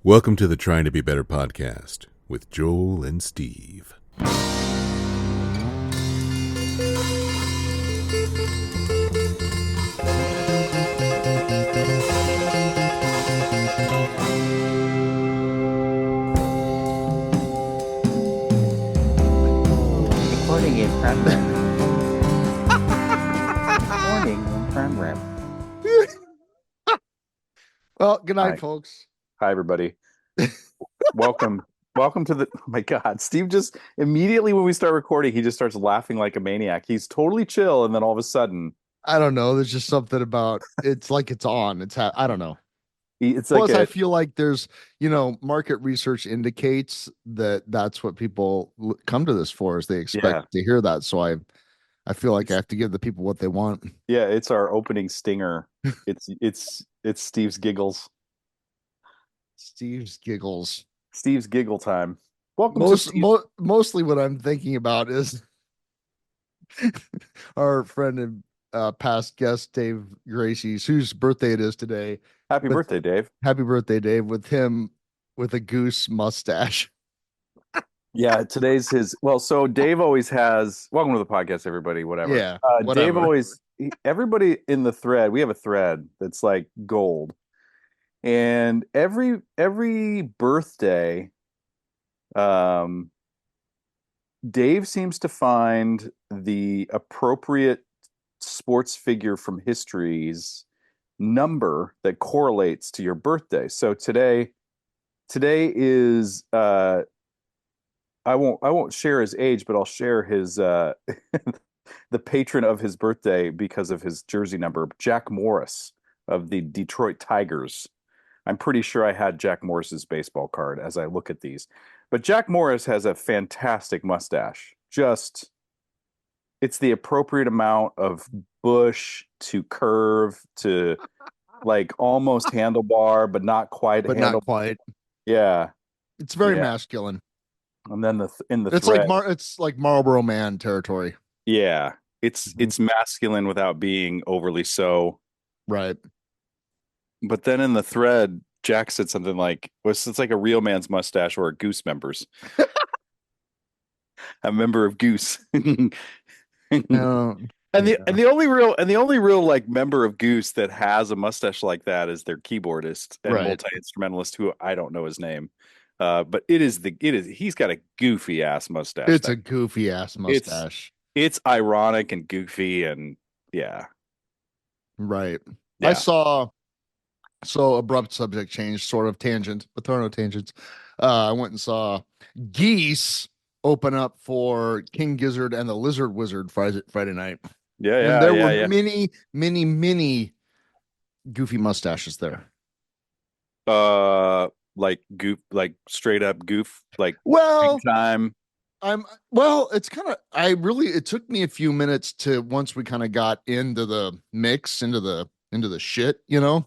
Welcome to the Trying to Be Better podcast with Joel and Steve. Recording in progress. Recording in progress. Well, good night, Hi. folks. Hi, everybody. Welcome to the, oh my God, Steve just immediately when we start recording, he just starts laughing like a maniac. He's totally chill. And then all of a sudden, I don't know. There's just something about it's like it's on. I don't know. it's Plus, like I feel like there's, market research indicates that that's what people come to this for, is they expect to hear that. So I feel like I have to give the people what they want. yeah, it's our opening stinger. It's Steve's giggles. Steve's giggles. Steve's giggle time. Welcome to Steve. Mostly what I'm thinking about is our friend and past guest, Dave Gracie's, whose birthday it is today. Happy birthday, Dave. Happy birthday, Dave, with him with a goose mustache. Yeah, today's his. Well, so Dave always has. Welcome to the podcast, everybody. Whatever. Yeah, Dave whatever. always. Everybody in the thread. We have a thread that's like gold, and every birthday, Dave seems to find the appropriate sports figure from history's number that correlates to your birthday. So today is I won't share his age, but I'll share his the patron of his birthday because of his jersey number, Jack Morris of the Detroit Tigers. I'm pretty sure I had Jack Morris's baseball card as I look at these. But Jack Morris has a fantastic mustache. Just, it's the appropriate amount of bush to curve to like almost handlebar, but not quite. But not quite. Yeah, it's very masculine. And then it's thread, it's like Marlboro Man territory. Yeah, it's masculine without being overly so. Right. But then in the thread, Jack said something like, "Well, it's like a real man's mustache or a Goose member's." A member of Goose. No. And the only real like member of Goose that has a mustache like that is their keyboardist and multi-instrumentalist, who I don't know his name. But he's got a goofy ass mustache. It's a goofy ass mustache. It's ironic and goofy and yeah. Right. Yeah. I saw, so abrupt subject change, sort of tangent, but there are no tangents. I went and saw Geese open up for King Gizzard and the Lizard Wizard Friday night. Yeah, and there were many goofy mustaches there. Like goof, like straight up goof, like time. It's kind of, it took me a few minutes to, once we kind of got into the mix, into the shit, You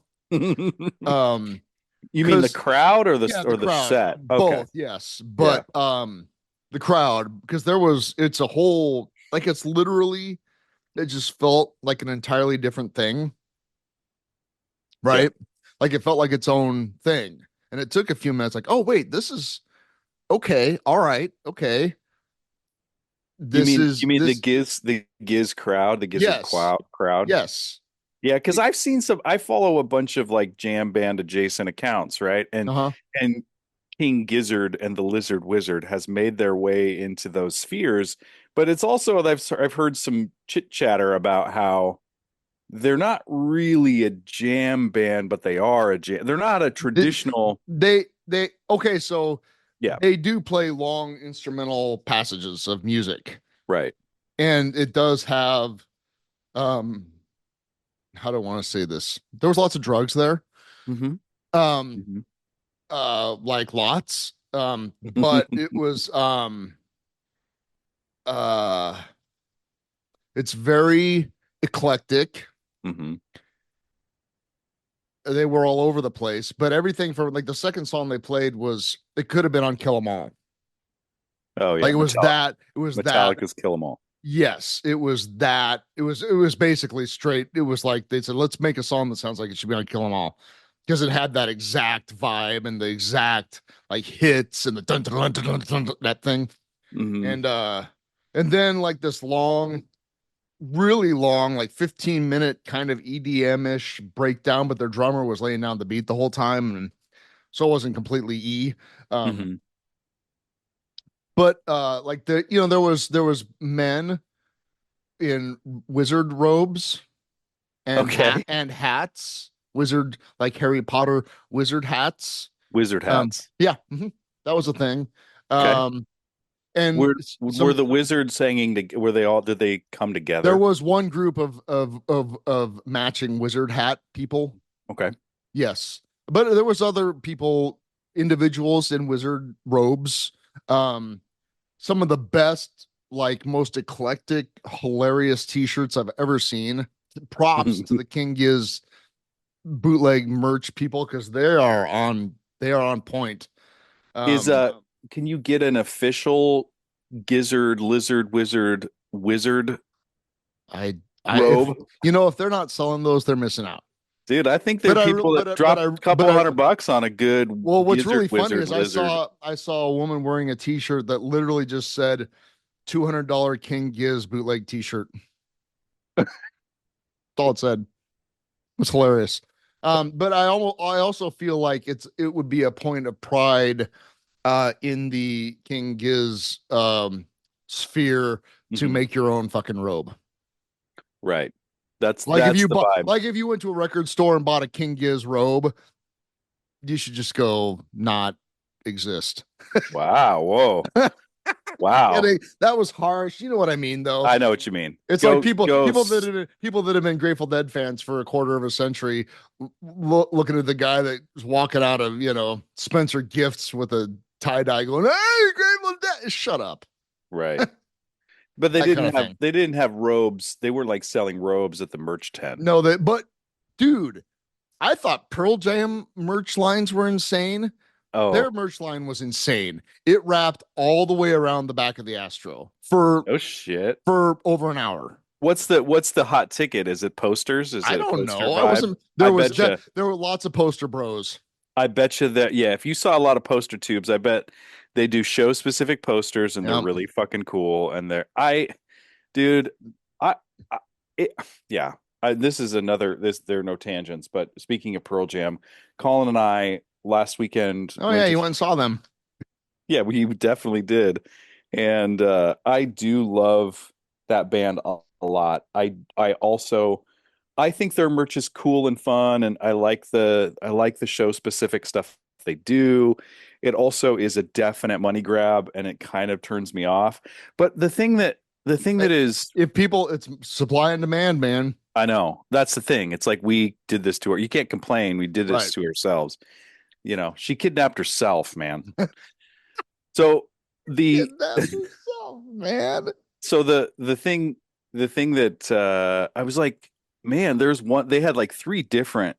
mean the crowd or the crowd, set? Okay. Both, yes. But the crowd, because it's a whole, like, it's literally, it just felt like an entirely different thing. Right? Yeah. Like it felt like its own thing. And it took a few minutes, like, oh wait, this is okay. All right, okay. You mean the Giz crowd, the Gizzard crowd? Yes. Yeah, because I follow a bunch of like jam band adjacent accounts, right? And King Gizzard and the Lizard Wizard has made their way into those spheres, but it's also, I've heard some chit chatter about how they're not really a jam band, but they are a jam. They're not a traditional. They so yeah, they do play long instrumental passages of music, right? And it does have, how do I want to say this? There was lots of drugs there, like lots, but it was, it's very eclectic. They were all over the place, but everything from like the second song they played it could have been on Kill 'Em All. Oh yeah, like it was Metallica's Kill 'Em All. Yes, it was that. It was basically straight. It was like they said, let's make a song that sounds like it should be on Kill 'Em All, because it had that exact vibe and the exact like hits and the dun dun dun dun dun, dun that thing. Mhm. And then like this long, really long, like 15-minute kind of EDM-ish breakdown, but their drummer was laying down the beat the whole time, and so it wasn't completely um Mhm. but like there was men in wizard robes Okay. and hats, wizard, like Harry Potter wizard hats. Wizard um hats. yeah, that was a thing. Okay. um and Were some the wizards singing were they all did they come There together? was one group of matching wizard hat people. Okay. Yes. But there was other people, individuals in wizard robes. Um, some of the best, like most eclectic, hilarious t-shirts I've ever seen. Props to the King Giz bootleg merch people because they are on point. Is Um, can you get an official gizzard, lizard, wizard I if robe? if they're not selling those, they're missing out. Dude, I think there are But I people that but drop I a couple but I $100 on a good Well, what's gizzard, really funny wizard, is I lizard. saw I saw a woman wearing a T-shirt that literally just said $200 King Giz bootleg T-shirt. That's all it said. It's hilarious. But I also feel like it would be a point of pride in the King Giz sphere to Mhm. make your own fucking robe. Right. That's the vibe. Like if you went to a record store and bought a King Giz robe, you should just go not exist. Wow. Whoa. Wow. Kidding. That was harsh. You know what I mean, though. I know what you mean. It's like Ghosts. people that have been Grateful Dead fans for a quarter of a century, looking at the guy that was walking out of Spencer Gifts with a tie dye, going, "Hey, Grateful Dead!" Shut up. Right. But That kind of thing. they didn't have robes. They were like selling robes at the merch tent. No, but dude, I thought Pearl Jam merch lines were insane. Oh, Their merch line was insane. It wrapped all the way around the back of the Astro for oh shit. over an hour. What's the hot ticket? Is it posters? Is I it a don't poster know. I vibe? wasn't. I There was betcha. there were lots of poster bros. I bet you that, yeah, if you saw a lot of poster tubes, I bet they do show specific posters and they're Yep. really fucking cool. And dude, I, I it, yeah, this is there are no tangents, but speaking of Pearl Jam, Colin and I last weekend Oh went yeah, to, you went and saw them. yeah, we definitely did. And I do love that band a lot. I also I think their merch is cool and fun, and I like the show specific stuff they do. It also is a definite money grab, and it kind of turns me off. But the thing that is, If people, it's supply and demand, man. I know that's the thing. It's like we did this to her. You can't complain. We did this Right. to ourselves. She kidnapped herself, man. So the Kidnap yourself, man. so the thing that I was like, man, there's one. They had like three different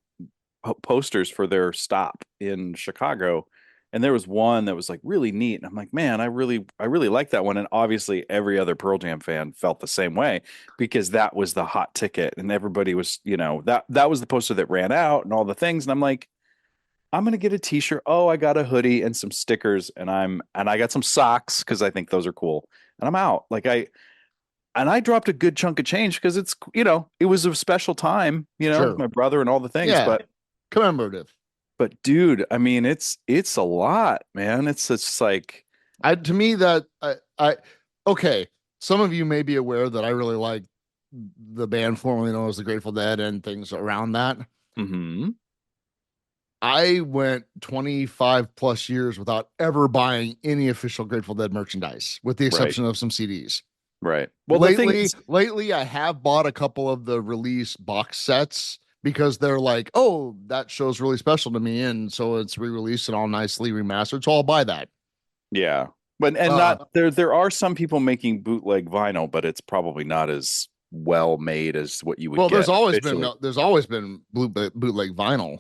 posters for their stop in Chicago, and there was one that was like really neat. And I'm like, man, I really like that one. And obviously, every other Pearl Jam fan felt the same way because that was the hot ticket, and everybody was, that was the poster that ran out and all the things. And I'm like, I'm gonna get a t-shirt. Oh, I got a hoodie and some stickers, and I got some socks because I think those are cool. And I'm out. I dropped a good chunk of change because it was a special time, Sure. my brother and all the things. Yeah. Commemorative. But dude, I mean, it's a lot, man. It's just like, To me that I okay. Some of you may be aware that I really like the band formerly known as the Grateful Dead and things around that. mm-hmm. I went 25 plus years without ever buying any official Grateful Dead merchandise, with the Right, exception of some CDs. right. Well, the thing is, Lately, I have bought a couple of the release box sets because they're like, oh, that show's really special to me, and so it's re-released and all nicely remastered. So I'll buy that. yeah, but and Uh, not there are some people making bootleg vinyl, but it's probably not as well made as what you would well, get there's officially. always been bootleg vinyl.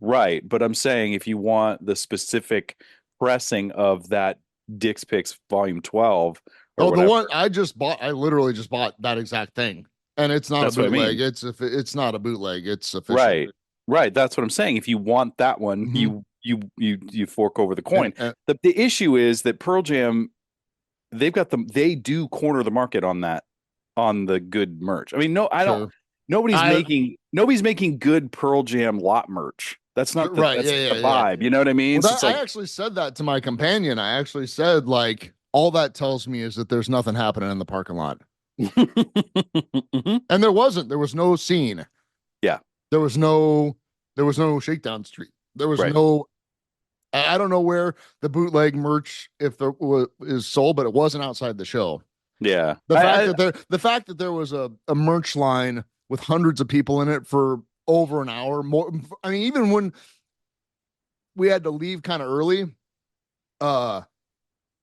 Right, but I'm saying if you want the specific pressing of that Dick's Picks Volume 12 or Oh, the whatever, one I literally just bought that exact thing, and it's not a that's what I bootleg. mean. It's not a bootleg. It's official. Right. Right. That's what I'm saying. If you want that one, Mhm. you fork over the coin. And The issue is that Pearl Jam, they do corner the market on that, on the good merch. I mean, no, I don't sure, nobody's I making good Pearl Jam lot merch. right, That's yeah, not yeah, the yeah. vibe. You know what I mean? Well, So that it's I like, actually said that to my companion. I actually said like all that tells me is that there's nothing happening in the parking lot, Mhm. and there wasn't. There was no scene. Yeah, There was no. There was no shakedown street. There was right. no. I don't know where the bootleg merch if there is sold, but it wasn't outside the show. Yeah. The fact that there was a merch line with hundreds of people in it for over an hour more. I mean, even when we had to leave kind of early, uh,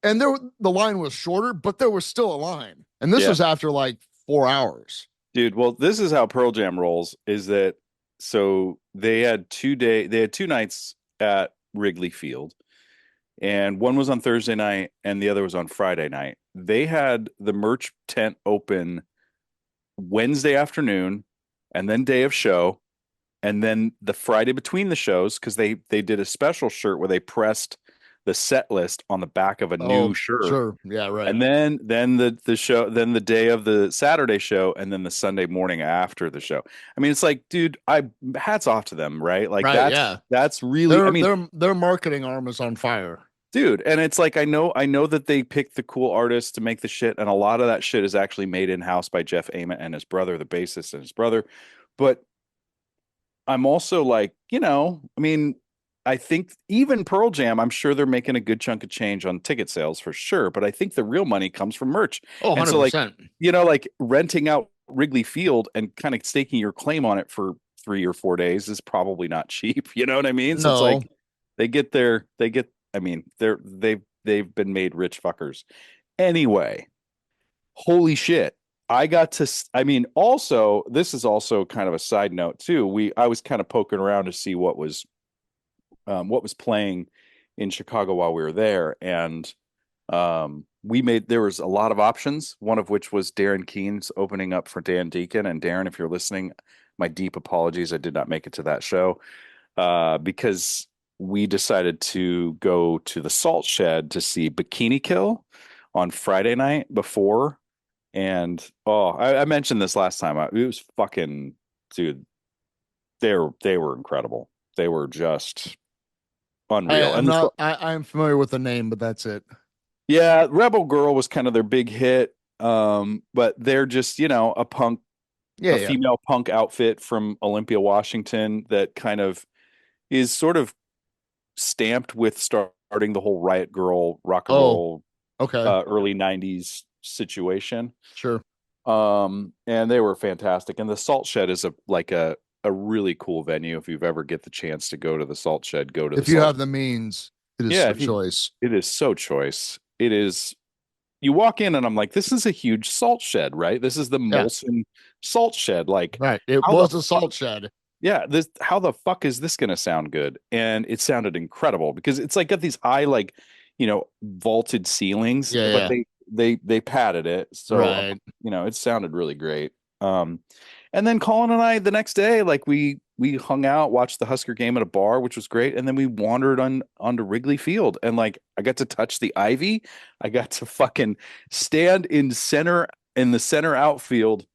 and the line was shorter, but there was still a line, and this Yeah. was after like 4 hours. Dude, well, this is how Pearl Jam rolls, is that so they had 2 nights at Wrigley Field, and one was on Thursday night and the other was on Friday night. They had the merch tent open Wednesday afternoon and then day of show, and then the Friday between the shows, because they did a special shirt where they pressed the set list on the back of a new Oh, shirt. sure, yeah, right. And then the show, then the day of the Saturday show, and then the Sunday morning after the show. I mean, it's like, dude, I hats off to them, right? Like Right, yeah. that's really, I Their mean, their marketing arm is on fire. dude, and it's like I know that they picked the cool artists to make the shit, and a lot of that shit is actually made in-house by Jeff Ament and his brother, the bassist and his brother. But I'm also like, I mean, I think even Pearl Jam, I'm sure they're making a good chunk of change on ticket sales for sure, but I think the real money comes from merch. Oh, And so like, 100%. like renting out Wrigley Field and kind of staking your claim on it for 3 or 4 days is probably not cheap. You know what I mean? So it's No. like I mean, they've been made rich fuckers. Anyway, holy shit. I mean, also, this is also kind of a side note too. I was kind of poking around to see what was playing in Chicago while we were there, and there was a lot of options. One of which was Darren Keen's opening up for Dan Deacon. And Darren, if you're listening, my deep apologies. I did not make it to that show because we decided to go to the Salt Shed to see Bikini Kill on Friday night before. And I mentioned this last time. It was fucking, dude. They were incredible. They were just unreal. I'm And not I'm familiar with the name, but that's it. yeah, Rebel Girl was kind of their big hit. But they're just, Yeah, a yeah. female punk outfit from Olympia, Washington that kind of is sort of stamped with starting the whole Riot Girl rock and Oh, roll okay. early 90s situation. Sure. And they were fantastic. And the Salt Shed is a really cool venue. If you've ever get the chance to go to the Salt Shed, go to the If you Salt. have the means, it is Yeah, so choice. it is so choice. It is. You walk in and I'm like, this is a huge salt shed, right? This is the Yeah, Molson salt shed. Like, right. It how the was a fuck? salt shed. Yeah, how the fuck is this going to sound good? And it sounded incredible because it's like got these high, like, vaulted ceilings, Yeah, but yeah. they padded it, so Right. it sounded really great. Um, and then Colin and I the next day, like we hung out, watched the Husker game at a bar, which was great, and then we wandered onto Wrigley Field, and like I got to touch the ivy, I got to fucking stand in the center outfield.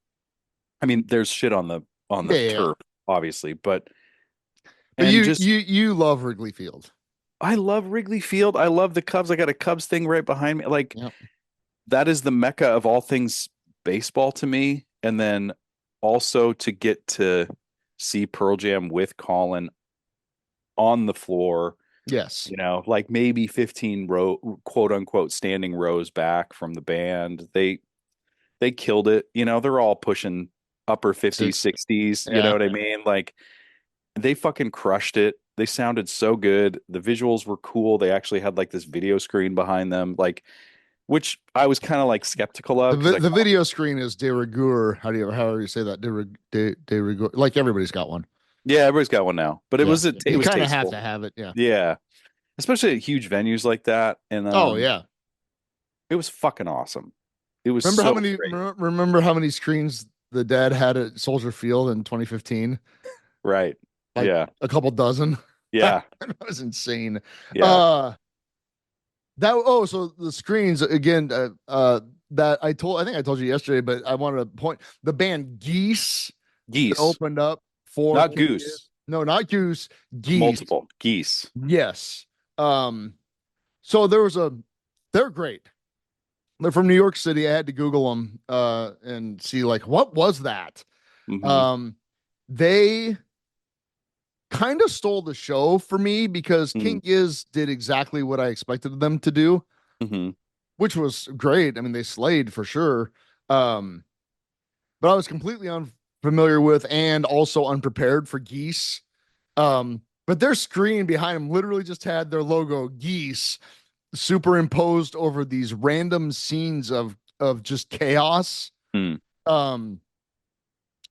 I mean, there's shit on Yeah, the yeah, yeah. turf, obviously, but But and you just you you love Wrigley Field. I love Wrigley Field. I love the Cubs. I got a Cubs thing right behind me. Like Yeah. that is the mecca of all things baseball to me. And then also to get to see Pearl Jam with Colin on the floor, Yes. like maybe 15 row quote unquote standing rows back from the band. They killed it. They're all pushing upper 50s, 60. 60s, you know Yeah. what I mean? Like they fucking crushed it. They sounded so good. The visuals were cool. They actually had like this video screen behind them, like which I was kind of like skeptical of because The video screen is de rigueur. However you say that? De rigueur. Like everybody's got one. yeah, everybody's got one now, but Yeah. it You was kind of have tasteful. to have it. Yeah. Yeah, especially at huge venues like that, and Oh yeah. it was fucking awesome. It was so great, Remember how many screens the dad had at Soldier Field in 2015? right? like Yeah. a couple dozen. Yeah. That was insane. Yeah. So the screens again, that I think I told you yesterday, but I wanted to point the band Geese that Geese, opened up for not King Giz. Goose. No, not Goose, Geese. Multiple Geese. Yes. So they're great. They're from New York City. I had to Google them and see like what was that. Hmm. They kind of stole the show for me because King Giz did exactly what I expected them to do, Hmm. which was great. I mean, they slayed for sure. Um, but I was completely unfamiliar with and also unprepared for Geese. But their screen behind them literally just had their logo Geese superimposed over these random scenes of just chaos. Mm.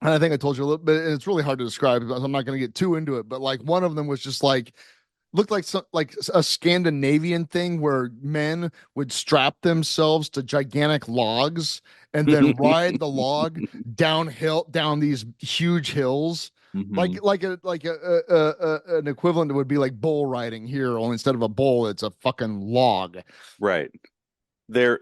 And I think I told you a little bit, and it's really hard to describe. I'm not going to get too into it, but like one of them was just like looked like like a Scandinavian thing where men would strap themselves to gigantic logs and then ride the log downhill down these huge hills. Mhm. An equivalent would be like bull riding here, only instead of a bull, it's a fucking log. Right. They're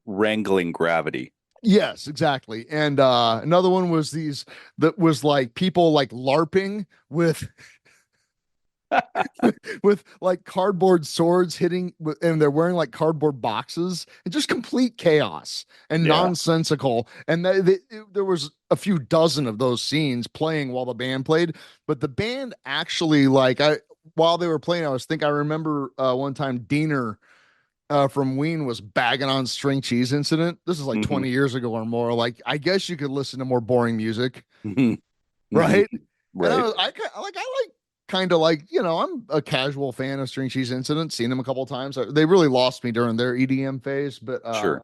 wrangling gravity. Yes, exactly. And another one was these that was like people like LARPing with with like cardboard swords hitting and they're wearing like cardboard boxes and just complete chaos and Yeah. nonsensical. And there was a few dozen of those scenes playing while the band played, but the band actually while they were playing, I remember one time Diener from Ween was bagging on String Cheese Incident. This is like 20 years ago or more. Like, I guess you could listen to more boring music, Mhm. right? Right. And I kind of like, I'm a casual fan of String Cheese Incident, seen them a couple of times. They really lost me during their EDM phase, but Sure.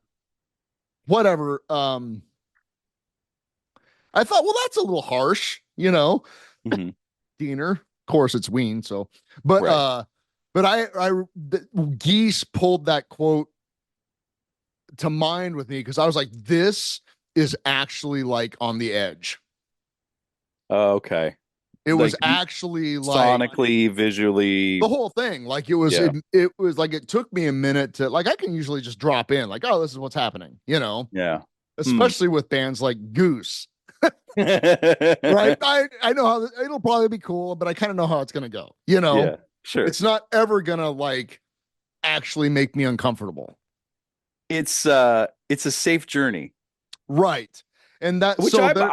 whatever. I thought, well, that's a little harsh, Mhm. Diener. Of course, it's Ween, so but Right. but Geese pulled that quote to mind with me because I was like, this is actually like on the edge. Okay. It was Like actually like sonically, visually. the whole thing. Like it was, Yeah. it was like it took me a minute to like I can usually just drop in like, oh, this is what's happening, Yeah. especially with bands like Goose. Right. Yeah. I know how it'll probably be cool, but I kind of know how it's gonna go. Sure. It's not ever gonna like actually make me uncomfortable. It's a safe journey. Right. And that Which so there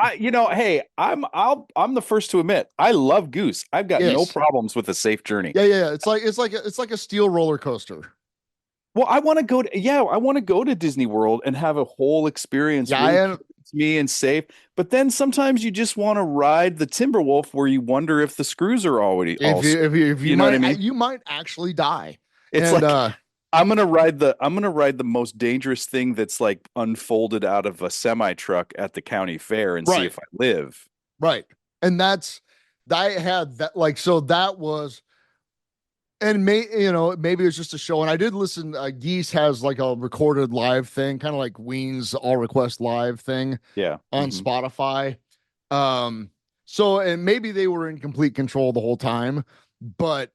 hey, I'm the first to admit I love Goose. I've got no yes. problems with a safe journey. Yeah. It's like a steel roller coaster. Well, I want to go to Disney World and have a whole experience Yeah, really cute to me and safe. But then sometimes you just want to ride the Timberwolf where you wonder if the screws are already all if you you know what I might mean? you might actually die. It's And like I'm gonna ride the most dangerous thing that's like unfolded out of a semi truck at the county fair and see right, if I live. right. And I had that like so that was and maybe it's just a show. And I did listen. Geese has like a recorded live thing, kind of like Ween's All Request Live thing Yeah. on Spotify. So and maybe they were in complete control the whole time, but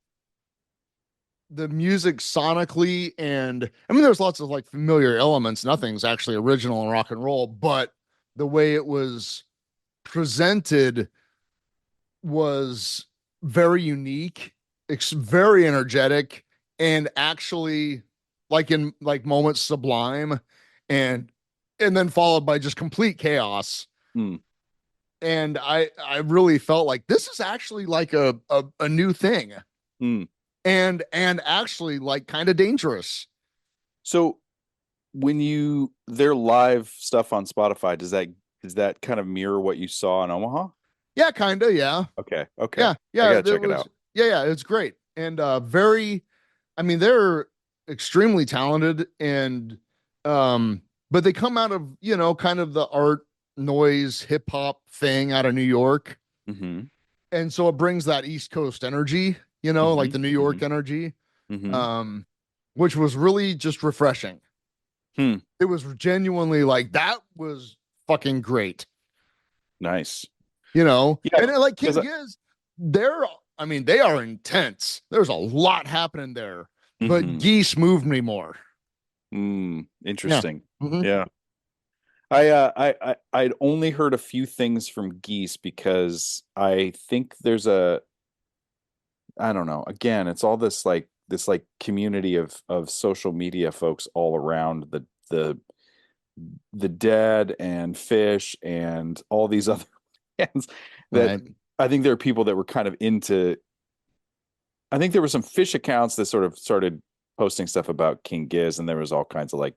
the music sonically and I mean there's lots of like familiar elements. Nothing's actually original in rock and roll, but the way it was presented was very unique. It's very energetic and actually like in like moments sublime and then followed by just complete chaos. Mm. And I really felt like this is actually like a new thing Mm. and actually like kind of dangerous. So when their live stuff on Spotify, does that kind of mirror what you saw in Omaha? Yeah, kind of, yeah. Okay. Yeah, I yeah, gotta check it out. yeah, it's great. And very I mean they're extremely talented and but they come out of, kind of the art noise hip hop thing out of New York. Mm-hmm. And so it brings that East Coast energy, like the New York energy. Mm-hmm. Which was really just refreshing. Hmm. It was genuinely like that was fucking great. Nice. And Yeah, like King because Giz, I mean, they are intense. There's a lot happening there, but Mhm. Geese moved me more. Yeah. Interesting. Mhm. Yeah. I'd only heard a few things from Geese because I think there's a I don't know. Again, it's all this community of social media folks all around the dead and fish and all these other bands that Right. I think there are people that were kind of into. I think there were some fish accounts that sort of started posting stuff about King Giz, and there was all kinds of like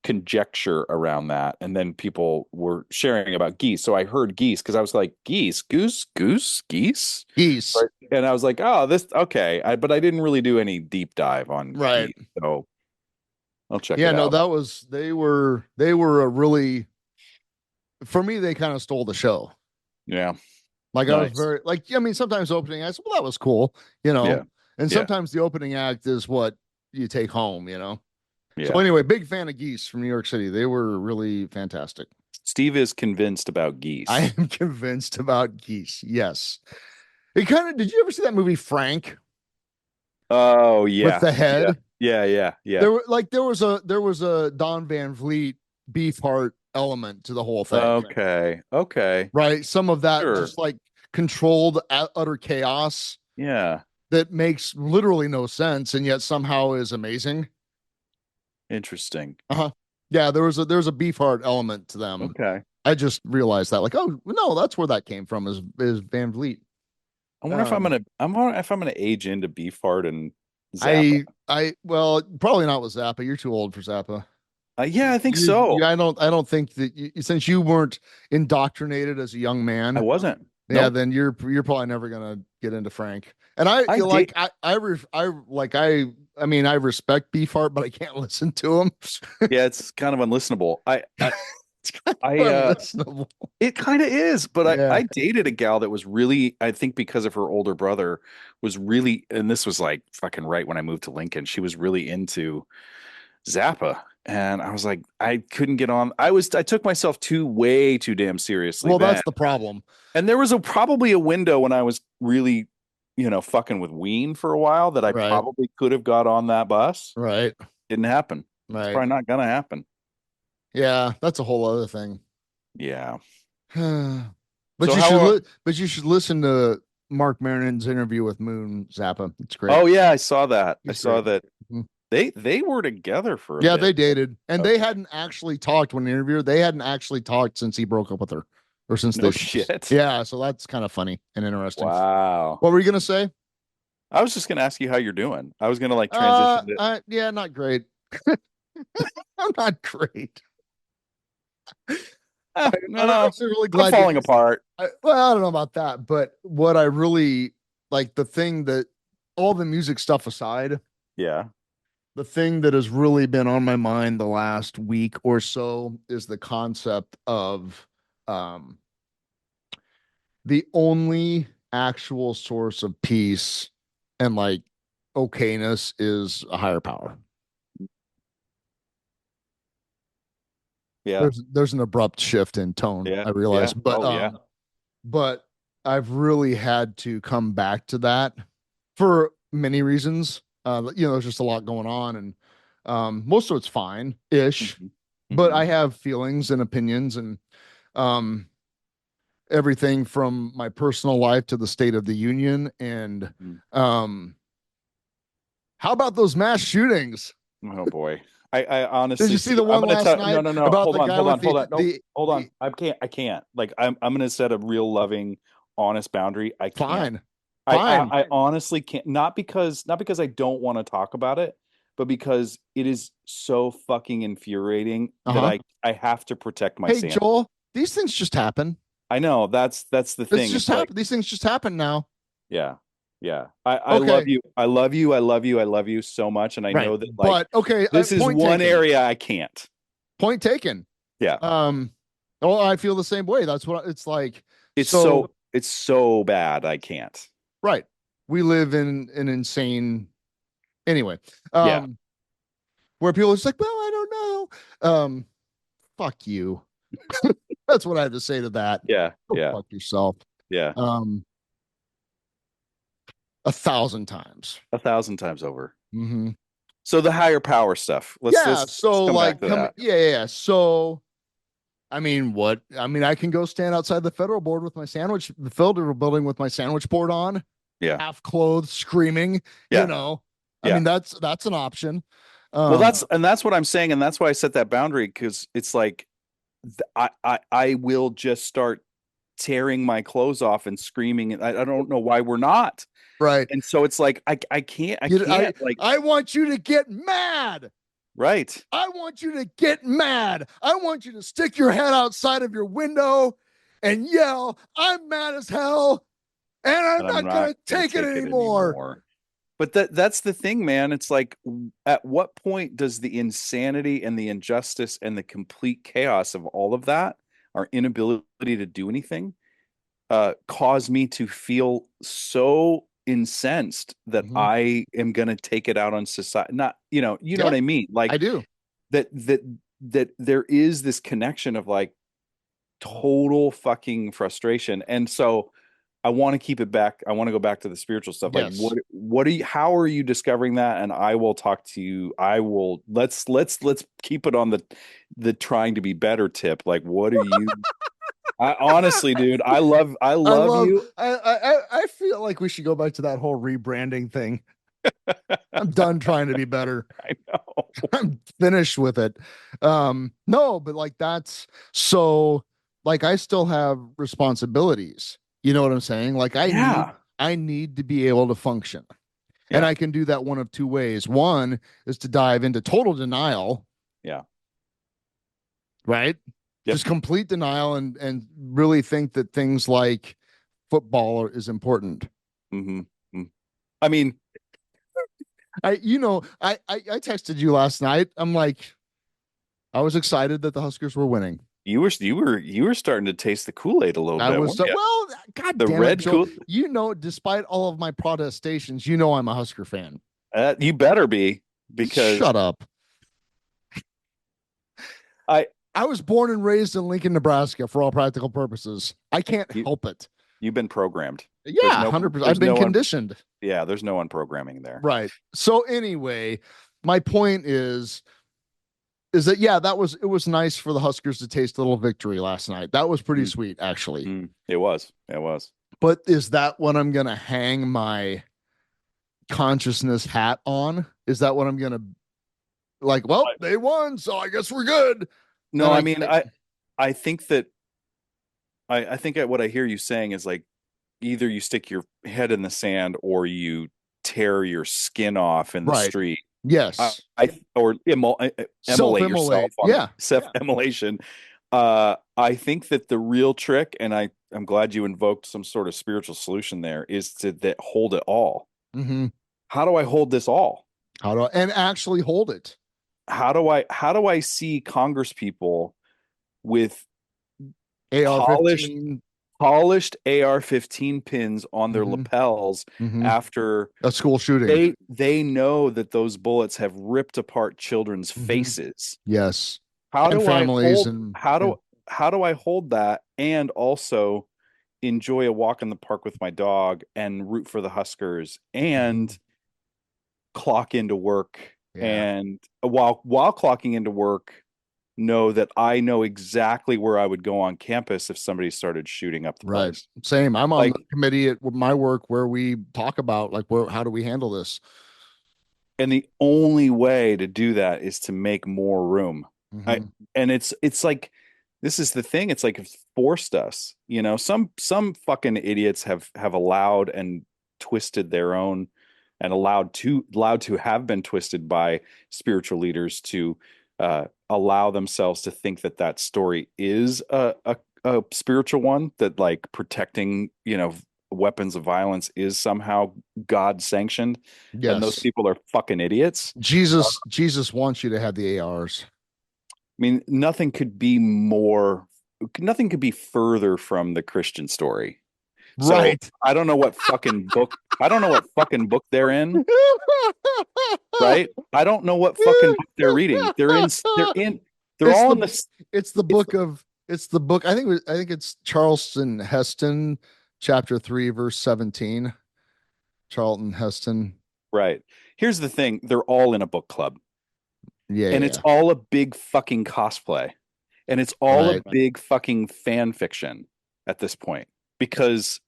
conjecture around that. And then people were sharing about Geese. So I heard Geese because I was like, Geese, Goose, Goose, Geese. Geese. Right. And I was like, oh, this okay. But I didn't really do any deep dive on Right. Geese. So I'll check Yeah, it no, out. they were a really, for me, they kind of stole the show. Yeah. Like I was Nice. very like, I mean, sometimes opening acts, well, that was cool, Yeah. and Yeah. sometimes the opening act is what you take home. So Yeah. anyway, big fan of Geese from New York City. They were really fantastic. Steve is convinced about I Geese. am convinced about Geese. Yes. It kind of, did you ever see that movie Frank Oh with yeah. the Yeah. head? Yeah. Yeah. Yeah. There was a Don Van Vliet Beefheart element to the whole thing. Okay. Okay. Right? Some of that Sure. just like controlled utter chaos Yeah. that makes literally no sense and yet somehow is amazing. Interesting. Uh-huh. Yeah, there's a Beefheart element to them. Okay. I just realized that, like, oh no, that's where that came from, is Van Vliet. I wonder if Um, I'm wondering if I'm gonna age into Beefheart and Zappa. well, probably not with Zappa. You're too old for Zappa. Yeah, I think so. I don't think that since you weren't indoctrinated as a young I man, wasn't. yeah, Nope. then you're probably never gonna get into Frank. And I I like date. I mean I respect Beefheart, but I can't listen to him. Yeah, it's kind of unlistenable. It's kind I of unlistenable. it kind of is, but Yeah. I dated a gal that was really, I think because of her older brother, was really, and this was like fucking right when I moved to Lincoln, she was really into Zappa. And I was like, I couldn't get on. I took myself way too damn seriously Well, then. that's the problem. And there was probably a window when I was really, fucking with Ween for a while that I Right. probably could have got on that bus. Right. Didn't happen. It's Right. probably not gonna happen. Yeah, that's a whole other thing. Yeah. But So you how should are, listen to Mark Maron's interview with Moon Zappa. It's great. oh yeah, I saw that. I He's saw great. that Mhm. they were together for a Yeah, bit. they dated, and they Okay. hadn't actually talked when interviewed. They hadn't actually talked since he broke up with her, or since No they. shit. Yeah, so that's kind of funny and interesting. Wow. What were you gonna say? I was just gonna ask you how you're doing. I was gonna like transition to Yeah, not great. I'm not great. I'm no, actually really I'm glad you falling asked that. apart. Well, I don't know about that, but what I really like, the thing that, all the music stuff aside, Yeah. the thing that has really been on my mind the last week or so is the concept of um, the only actual source of peace and like okayness is a higher power. Yeah. There's an abrupt shift in tone, Yeah. I realize, Yeah. but Oh yeah. but I've really had to come back to that for many reasons. There's just a lot going on, and most of it's fine ish, hmm but hmm I have feelings and opinions, and um, everything from my personal life to the State of the Union. And um, how about those mass shootings? Oh boy. I Did honestly you see see. the I'm one gonna last tell. No, night no, no. about Hold the on. guy Hold with on. Hold on. No, the hold on. I can't. I can't. Like I'm gonna set a real loving, honest boundary. I can't. fine, I, fine, I I honestly can't. Not because I don't want to talk about it, but because it is so fucking infuriating that uh-huh. I have to protect my Hey sanity. Joel, these things just happen. I know that's the It's thing. just It's like, happen. These things just happen now. yeah, yeah. I love Okay, you. I love you. I love you. I love you so much. And I right, know that like but okay, this is point one taken. area I can't. Point taken. Yeah. Um, oh, I feel the same way. That's what it's like. It's So, so it's so bad I can't. right, we live in an insane. Anyway, Yeah. where people are just like, well, I don't know. Fuck you. That's what I have to say to that. Yeah. Go Yeah. fuck yourself. Yeah. Um, 1,000 times. 1,000 times over. Mm-hmm. So the higher power stuff. Let's Yeah. So come back like, to that. yeah. So, I mean, what? I mean, I can go stand outside the federal board with my sandwich, the federal building with my sandwich board on, Yeah. half clothed, screaming. Yeah. I Yeah. mean, that's an option. Well, that's what I'm saying, and that's why I set that boundary, because it's like I will just start tearing my clothes off and screaming. And I don't know why we're not. right. And so it's like I can't like I want you to get mad. right. I want you to get mad. I want you to stick your head outside of your window and yell, "I'm mad as hell, and I'm And I'm not going not to gonna take it take it anymore." anymore. But that's the thing, man. It's like, at what point does the insanity and the injustice and the complete chaos of all of that, our inability to do anything, cause me to feel so incensed that Mhm. I am going to take it out on society? Not, you know Yeah, what I mean? Like I do. that there is this connection of like total fucking frustration. And so I want to keep it back. I want to go back to the spiritual stuff. Like Yes. what are you, how are you discovering that? And I will talk to you. I will, let's keep it on the trying to be better tip. Like, what are you, I honestly, dude, I I love love. you. I feel like we should go back to that whole rebranding thing. I'm done trying to be better. I know. I'm finished with it. No, but like that's so. Like I still have responsibilities. You know what I'm saying? Like Yeah. I need to be able to function. And Yeah. I can do that one of two ways. One is to dive into total denial. Yeah. Right? Yep. Just complete denial and really think that things like football is important. Mm-hmm. I mean, I texted you last night. I'm like, I was excited that the Huskers were winning. you were starting to taste the Kool-Aid a little I bit, was weren't you? well, god The damn it, red Joel. Kool. Despite all of my protestations, I'm a Husker fan. You better be, because Shut up. I I was born and raised in Lincoln, Nebraska for all practical purposes. I can't you, help it. you've been programmed. There's Yeah, no 100%. I've there's been no one conditioned. yeah, there's no one programming there. Right. So anyway, my point is that yeah, it was nice for the Huskers to taste a little victory last night. That was pretty sweet, actually. It was. It was. But is that what I'm gonna hang my consciousness hat on? Is that what I'm gonna like? Well, they won, so I guess we're good. No, I mean, I think that I think what I hear you saying is like, either you stick your head in the sand or you tear your skin off in the right. street. Yes. Or immolate yourself on Yeah. self-immolation. I think that the real trick, and I'm glad you invoked some sort of spiritual solution there, is to hold it all. Mm-hmm. How do I hold this all? How do I and actually hold it? How do I see Congress people with AR-15 polished AR-15 pins on their lapels after a school shooting? They know that those bullets have ripped apart children's faces. Yes. How and do families I hold, how do I hold that and also enjoy a walk in the park with my dog and root for the Huskers and clock into work, and while clocking into work, know that I know exactly where I would go on campus if somebody started shooting up the place. Same. I'm on the committee at my work where we talk about like how do we handle this? And the only way to do that is to make more room. And it's like, this is the thing. It's like it's forced us, some fucking idiots have allowed and twisted their own, and allowed to have been twisted by spiritual leaders to allow themselves to think that story is a spiritual one, that like protecting, weapons of violence is somehow God sanctioned. Yes. And those people are fucking idiots. Jesus wants you to have the ARs. I mean, nothing could be further from the Christian story. Right. So I don't know what fucking book they're in. Right? I don't know what fucking book they're reading. It's the book. I think it's Charleston Heston, chapter 3, verse 17. Charlton Heston. Right. Here's the thing. They're all in a book club. Yeah, And yeah, it's all a big fucking cosplay. And it's all a big fucking fan fiction at this point. Because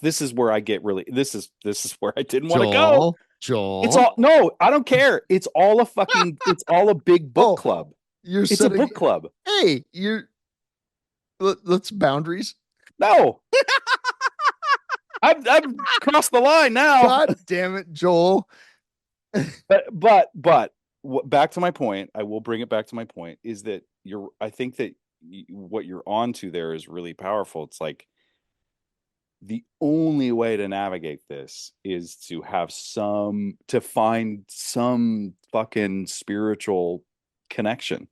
this is where I get really this is where I didn't want to go. Joel. It's all no, I don't care. It's all a big book club. It's a book club. Hey, let's boundaries. No. I've crossed the line now. God damn it, Joel. But back to my point, I will bring it back to my point, is that I think that what you're onto there is really powerful. It's like the only way to navigate this is to find some fucking spiritual connection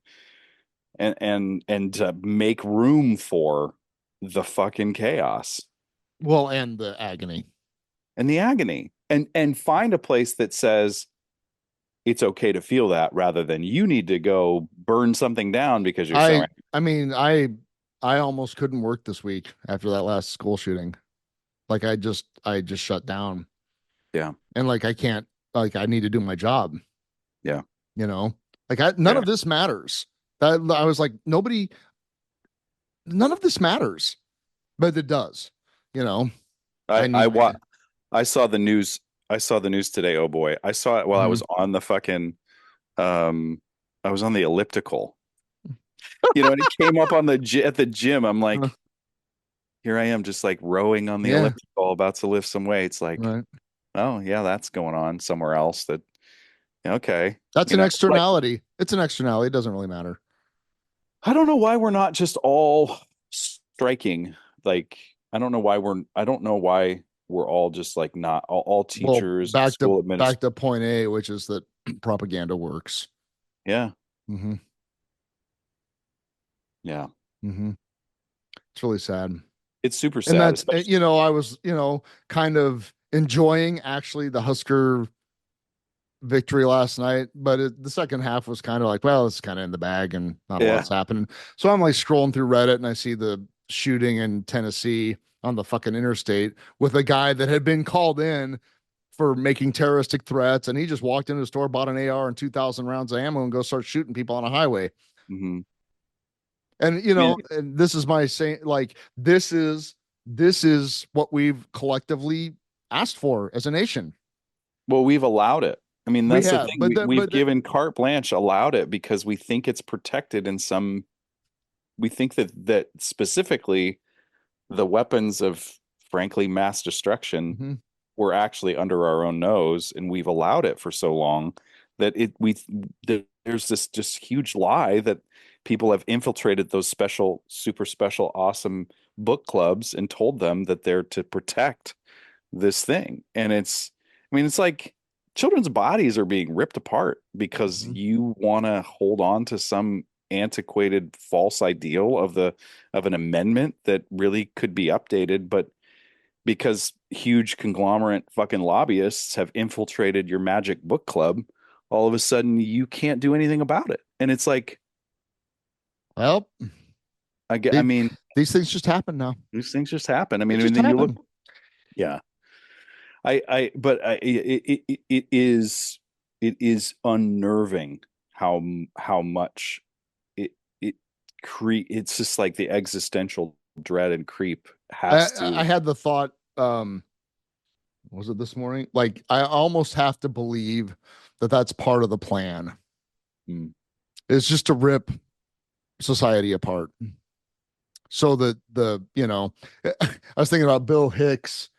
and to make room for the fucking chaos. Well, and the agony. And find a place that says it's okay to feel that, rather than you need to go burn something down because you're so angry. I mean, I almost couldn't work this week after that last school shooting. Like I just shut down. Yeah. And like I can't, like I need to do my job. Yeah. You know, like none of this matters. I was like, none of this matters, but it does. You know, I saw the news. I saw the news today. Oh boy. I saw it while I was on the fucking, I was on the elliptical, and it came up on at the gym. I'm like, here I am just like rowing on the elliptical, about to lift some weights. Like, oh yeah, that's going on somewhere else. Okay. That's an externality. It's an externality. It doesn't really matter. I don't know why we're not just all striking. Like, I don't know why we're all just like not all teachers. Well, back to point A, which is that propaganda works. Yeah. Mm-hmm. Yeah. Mm-hmm. It's really sad. It's super sad. And that's, I was, kind of enjoying actually the Husker victory last night, but the second half was kind of like, well, it's kind of in the bag and not a lot's happening. So I'm like scrolling through Reddit and I see the shooting in Tennessee on the fucking interstate with a guy that had been called in for making terroristic threats, and he just walked into the store, bought an AR and 2,000 rounds of ammo and go start shooting people on a highway. Mm-hmm. And and this is my saying, like, this is what we've collectively asked for as a nation. Well, we've allowed it. I mean, that's the thing. We've given carte blanche, allowed it, because we think it's protected in some. We think that specifically the weapons of, frankly, mass destruction were actually under our own nose, and we've allowed it for so long that there's this just huge lie that people have infiltrated those super special, awesome book clubs and told them that they're to protect this thing. And it's like children's bodies are being ripped apart because you want to hold on to some antiquated false ideal of an amendment that really could be updated, but because huge conglomerate fucking lobbyists have infiltrated your magic book club, all of a sudden you can't do anything about it. And it's like, well, I mean, these things just happen now. These things just happen. I mean, then you look, yeah. It is unnerving how much it's just like the existential dread and creep has to. I had the thought, was it this morning? Like, I almost have to believe that that's part of the plan. It's just to rip society apart. So that I was thinking about Bill Hicks,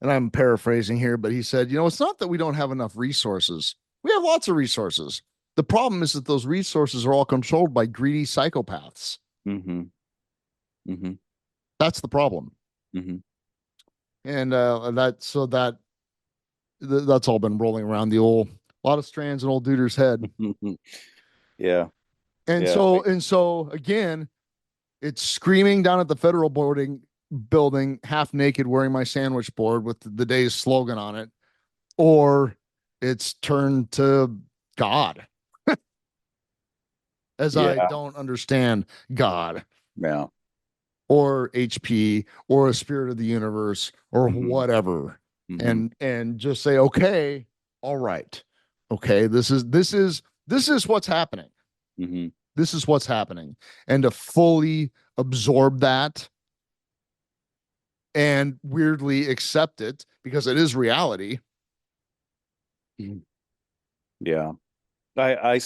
and I'm paraphrasing here, but he said, it's not that we don't have enough resources. We have lots of resources. The problem is that those resources are all controlled by greedy psychopaths. Mm-hmm. Mm-hmm. That's the problem. Mm-hmm. And that's all been rolling around a lot of strands in old Duder's head. Yeah. And so again, it's screaming down at the federal building, half naked, wearing my sandwich board with the day's slogan on it, or it's turned to God. As I don't understand God. Yeah. Or HP or a spirit of the universe or whatever. Mhm. and just say, okay, all right, okay, this is what's happening. Mhm. This is what's happening, and to fully absorb that and weirdly accept it because it is reality. Yeah. I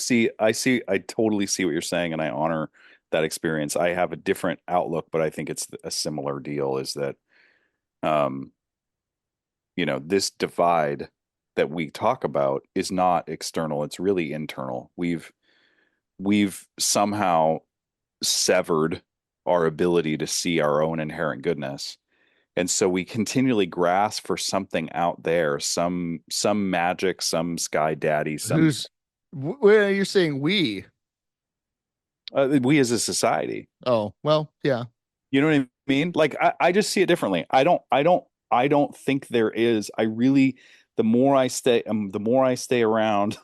totally see what you're saying, and I honor that experience. I have a different outlook, but I think it's a similar deal is that, um, this divide that we talk about is not external. It's really internal. We've somehow severed our ability to see our own inherent goodness. And so we continually grasp for something out there, some magic, some sky daddy, some Who's where you're saying we? we as a society. Oh, well, yeah. You know what I mean? Like I just see it differently. I don't think there is. I really, the more I stay around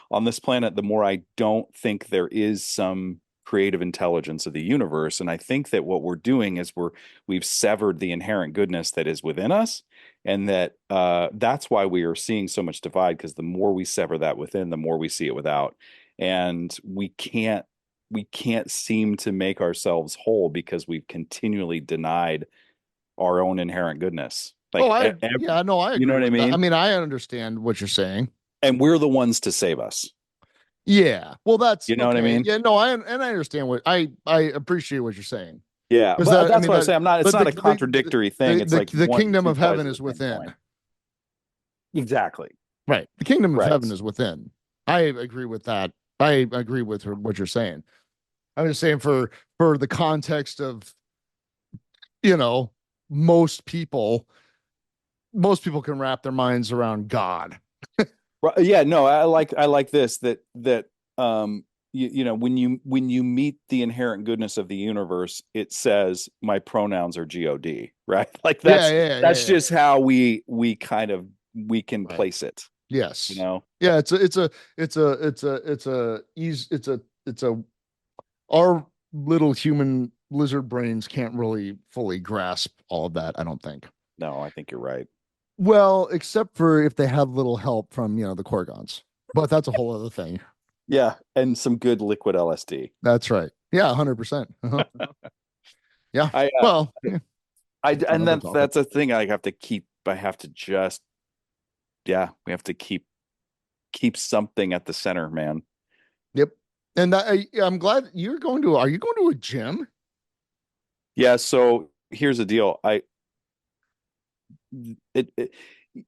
on this planet, the more I don't think there is some creative intelligence of the universe. And I think that what we're doing is we've severed the inherent goodness that is within us. And that's why we are seeing so much divide, because the more we sever that within, the more we see it without. And we can't seem to make ourselves whole because we've continually denied our own inherent goodness. Oh, Like, yeah, no, I you know agree what I with that. I mean? mean, I understand what you're saying. And we're the ones to save us. Yeah. Well, that's You know what I okay. mean? Yeah, no, I understand what I appreciate what you're saying. Yeah, Because but that I that's mean what I'm that saying. It's but not a contradictory thing. It's like the one, kingdom two of sides heaven of the is same within. coin. Exactly. Right. The kingdom of Right. heaven is within. I agree with that. I agree with what you're saying. I'm just saying for the context of, you know, most people most people can wrap their minds around God. Right. Yeah, no, I like this that when you meet the inherent goodness of the universe, it says my pronouns are God, right? Like Yeah, that's yeah, yeah, that's yeah. just how we can Right. place it, you Yes. know? Yeah, it's a our little human lizard brains can't really fully grasp all of that, I don't think. No, I think you're right. Well, except for if they have little help from, the Korgons. But that's a whole other thing. Yeah, and some good liquid LSD. That's right. Yeah, 100%. Uh-huh. Yeah. I Well, yeah, that's and another then topic. that's a thing I have to just yeah, we have to keep something at the center, man. Yep. And I'm glad are you going to a gym? Yeah, so here's the deal. It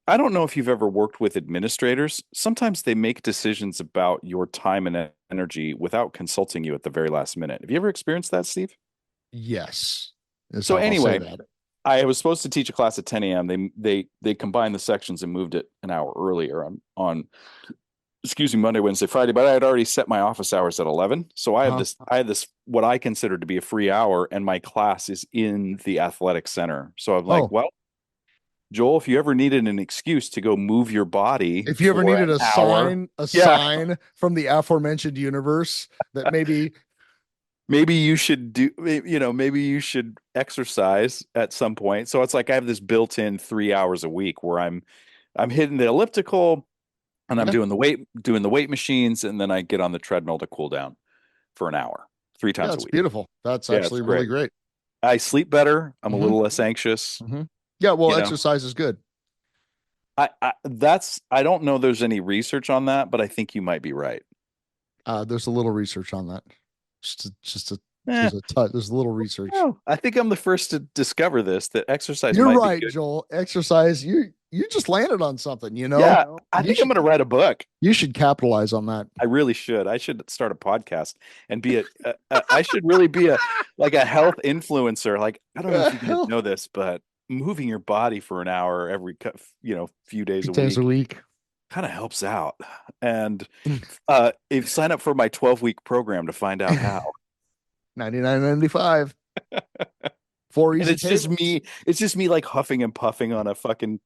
I don't know if you've ever worked with administrators. Sometimes they make decisions about your time and energy without consulting you at the very last minute. Have you ever experienced that, Steve? Yes. Yes, So I'll say anyway, that. I was supposed to teach a class at 10 a.m. They combined the sections and moved it an hour earlier on excuse me, Monday, Wednesday, Friday, but I had already set my office hours at 11. So Uh-huh. I had this what I consider to be a free hour, and my class is in the athletic center. So I'm like, Oh, well, Joel, if you ever needed an excuse to go move your body if you ever for an needed a hour, sign, a yeah, sign from the aforementioned universe that maybe, maybe you should maybe you should exercise at some point. So it's like I have this built-in 3 hours a week where I'm hitting the elliptical and I'm yeah, doing the weight machines, and then I get on the treadmill to cool down for an hour, three yeah, times a it's week. beautiful. That's Yeah, it's actually really great. great. I sleep better. I'm a Hmm. little less anxious. Hmm. Yeah, well, You know, exercise is good. I don't know there's any research on that, but I think you might be right. There's a little research on that. Just a Eh, there's a touch, there's a little research. no, I think I'm the first to discover this that exercise You're might be right, good. Joel. Exercise, you just landed on something, Yeah, I You think I'm should going to write a book. you should capitalize on that. I really should. I should start a podcast and I should really be a like a health influencer. Like, I don't know if you guys Hell, know this, but moving your body for an hour every few days few a times a week week. kind of helps out. And if sign up for my 12-week program to find out how. 99.95. Four And easy payments. it's just me like huffing and puffing on a fucking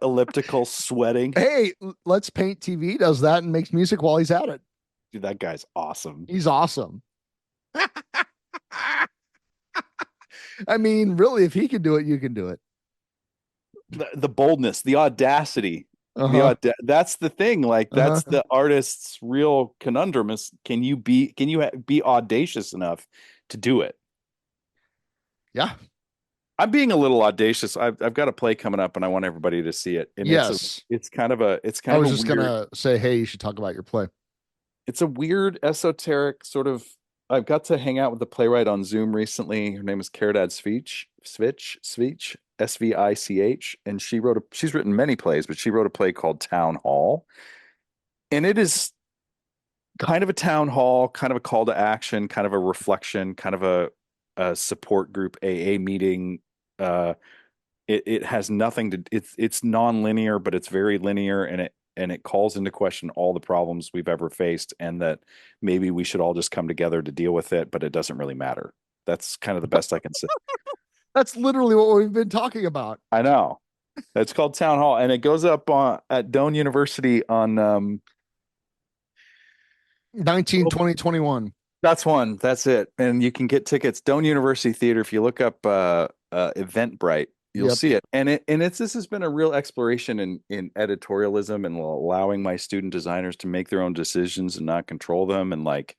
elliptical sweating. Hey, Let's Paint TV does that and makes music while he's at it. Dude, that guy's awesome. He's awesome. I mean, really, if he can do it, you can do it. the boldness, the audacity, Uh-huh. that's the thing. Like Uh-huh. that's the artist's real conundrum is can you be audacious enough to do it? Yeah. I'm being a little audacious. I've got a play coming up and I want everybody to see it. And Yes. it's kind of a I was just weird, gonna say, hey, you should talk about your play. it's a weird esoteric sort of. I've got to hang out with the playwright on Zoom recently. Her name is Caridad Svich, Svich, and she's written many plays, but she wrote a play called Town Hall. And it is kind of a town hall, kind of a call to action, kind of a reflection, kind of a support group AA meeting. It has nothing to it's non-linear, but it's very linear, and it calls into question all the problems we've ever faced, and that maybe we should all just come together to deal with it, but it doesn't really matter. That's kind of the best I can say. That's literally what we've been talking about. I know. It's called Town Hall, and it goes up at Doane University on 19, 20, 21. that's one. That's it. And you can get tickets. Doane University Theater. If you look up Eventbrite, you'll Yep. see it. And this has been a real exploration in editorialism and allowing my student designers to make their own decisions and not control them. And like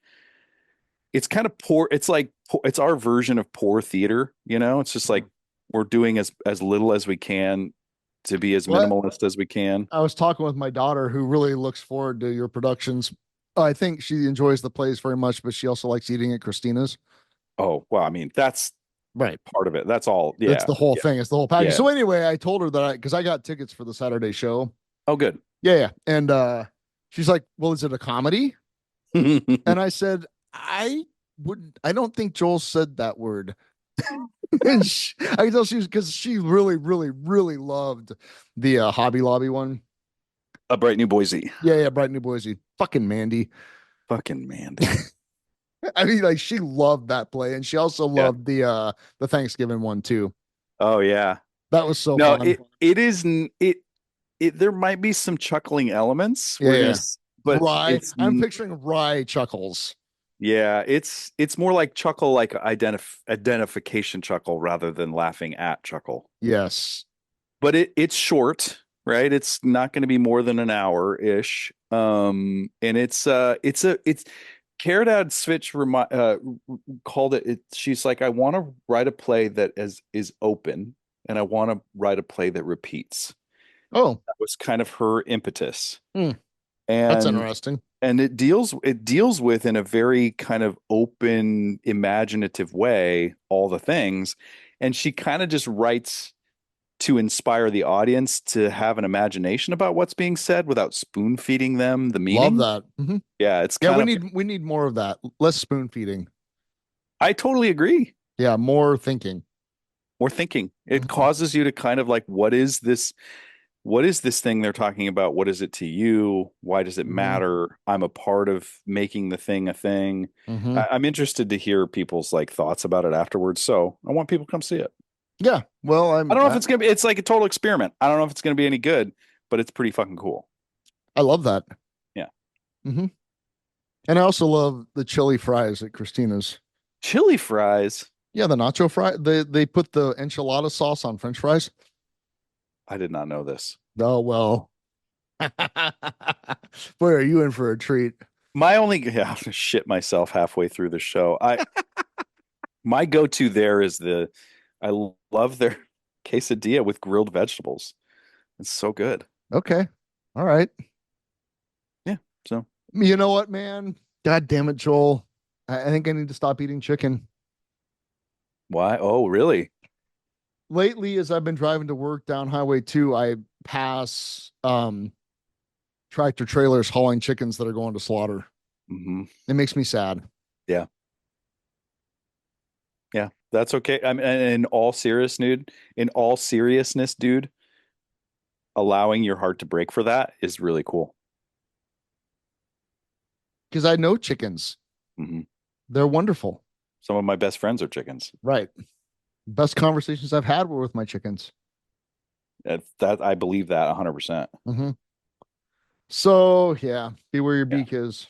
it's kind of poor. It's like it's our version of poor theater. You know, it's just like we're doing as little as we can to be as What? minimalist as we can. I was talking with my daughter who really looks forward to your productions. I think she enjoys the plays very much, but she also likes eating at Christina's. Oh, well, I mean, that's Right. part of it. That's all. That's Yeah. the whole Yeah. thing. It's the whole package. Yeah. So anyway, I told her that because I got tickets for the Saturday show. Oh, good. Yeah, yeah. And she's like, well, is it a comedy? And I said, I don't think Joel said that word. And I can tell she was because she really, really, really loved the Hobby Lobby one. A Bright New Boise. Yeah, yeah, Bright New Boise. Fucking Mandy. Fucking Mandy. I mean, like she loved that play, and she also Yeah. loved the Thanksgiving one too. Oh yeah. That was so No, fun. it is it there might be some chuckling elements. Yeah, We're yeah. gonna but Rye. it's I'm picturing Rye chuckles. yeah, it's more like chuckle like identification chuckle rather than laughing at chuckle. Yes. But it's short, right? It's not going to be more than an hour ish. And it's Caridad Switch called it. She's like, I want to write a play that is open, and I want to write a play that repeats. Oh, That was kind of her impetus, that's and interesting. it deals with in a very kind of open, imaginative way all the things, and she kind of just writes to inspire the audience to have an imagination about what's being said without spoon feeding them the Love meaning. that. Mhm. Yeah, it's Yeah, kind of. we need more of that. Less spoon feeding. I totally agree. Yeah, more thinking. More thinking. It Mhm. causes you to kind of like, what is this? What is this thing they're talking about? What is it to you? Why does it Mhm. matter? I'm a part of making the thing a thing. Mhm. I'm interested to hear people's like thoughts about it afterwards. So I want people to come see it. Yeah. Well, I don't know if it's gonna be. It's like a total experiment. I don't know if it's gonna be any good, but it's pretty fucking cool. I love that. Yeah. Mm-hmm. And I also love the chili fries at Christina's. Chili fries. Yeah, the nacho fry. They put the enchilada sauce on French fries. I did not know this. Oh well. Boy, are you in for a treat? My only yeah, I'm gonna shit myself halfway through the show. My go-to there is I love their quesadilla with grilled vegetables. It's so good. Okay. All right. Yeah. So You know what, man? God damn it, Joel. I think I need to stop eating chicken. why? Oh, really? Lately, as I've been driving to work down Highway 2, I pass tractor trailers hauling chickens that are going to slaughter. Hmm. It makes me sad. Yeah. Yeah. That's okay. I mean, in all seriousness, dude, allowing your heart to break for that is really cool. Because I know chickens. Hmm. They're wonderful. Some of my best friends are chickens. Right. Best conversations I've had were with my chickens. That I believe that 100%. Mm-hmm. So yeah, be where your Yeah. beak is.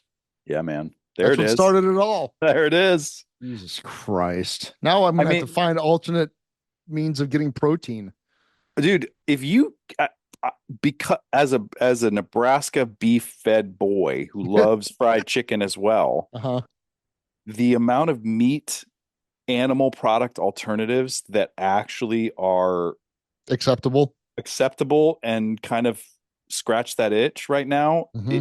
Yeah, man. There That's it what is. started it all. There it is. Jesus Christ. Now I'm gonna I have to mean, find alternate means of getting protein. Dude, if you because as a Nebraska beef fed boy who loves fried chicken as well, Uh-huh. the amount of meat animal product alternatives that actually are Acceptable. acceptable and kind of scratch that itch right now, Hmm.